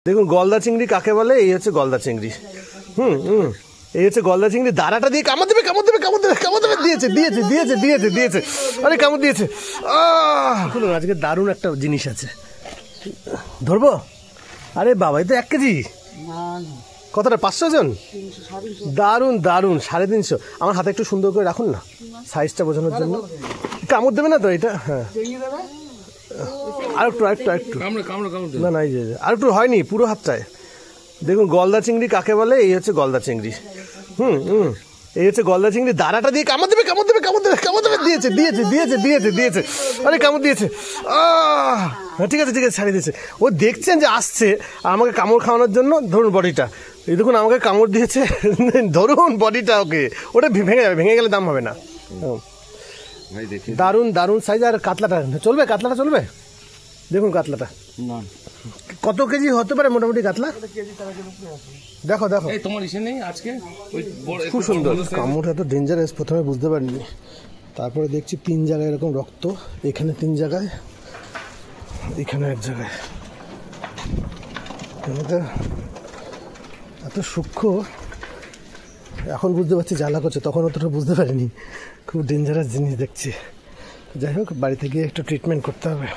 দেখুন গলদা চিংড়ি কাকে বলে, এই হচ্ছে গলদা চিংড়ি। এই হচ্ছে গলদা চিংড়ি। দাঁড়াটা দিয়ে কামড় দেবে, কামড় দেবে, কামড় দেবে, কামড় দেবে। দিয়েছে দিয়েছে দিয়েছে দিয়েছে দিয়েছে, আরে কামড় দিয়েছে। শুনুন আজকে দারুণ একটা জিনিস আছে, ধরবো? আরে বাবা, এই তো 1 কেজি। কতটা, 500 জন? দারুণ দারুণ, 350। আমার হাতে একটু সুন্দর করে রাখুন না, সাইজটা বোঝানোর জন্য। কামড় দেবে না তো এটা? হ্যাঁ, আরেকটু আরেকটু আরেকটু, না না, এই যে আরেকটু হয়নি, পুরো হাতটায়। দেখুন গলদা চিংড়ি কাকে বলে, এই হচ্ছে গলদা চিংড়ি। এই হচ্ছে গলদা চিংড়ি। দাঁড়াটা দিয়ে কামড় দেবে, কামড় দেবে, কামড় দেবে, কামড় দেবে। দিয়েছে দিয়েছে দিয়েছে দিয়েছে দিয়েছে, আরে কামড় দিয়েছে। ঠিক আছে ঠিক আছে, ছাড়িয়ে দিয়েছে। ও দেখছেন যে আসছে আমাকে কামড় খাওয়ানোর জন্য। ধরুন বডিটা, এই দেখুন আমাকে কামড় দিয়েছে। ধরুন বডিটা, ওকে, ওটা ভেঙে যাবে, ভেঙে গেলে দাম হবে না। দারুণ দারুণ সাইজ। আর কাতলাটা চলবে, কাতলাটা চলবে। দেখুন কাতলাটা কত কেজি হতে পারে মোটামুটি কাতলা? দেখো দেখো, খুব সুন্দর। কামড় এত ডেঞ্জারাস প্রথমে বুঝতে পারিনি, তারপরে দেখছি 3 জায়গায় এরকম রক্ত, এখানে 3 জায়গায়, এখানে 1 জায়গায়। এত সূক্ষ্ম, এখন বুঝতে পারছি জ্বালা করছে, তখন অতটা বুঝতে পারিনি। খুব ডেঞ্জারাস জিনিস দেখছি। যাই হোক, বাড়িতে গিয়ে একটু ট্রিটমেন্ট করতে হবে।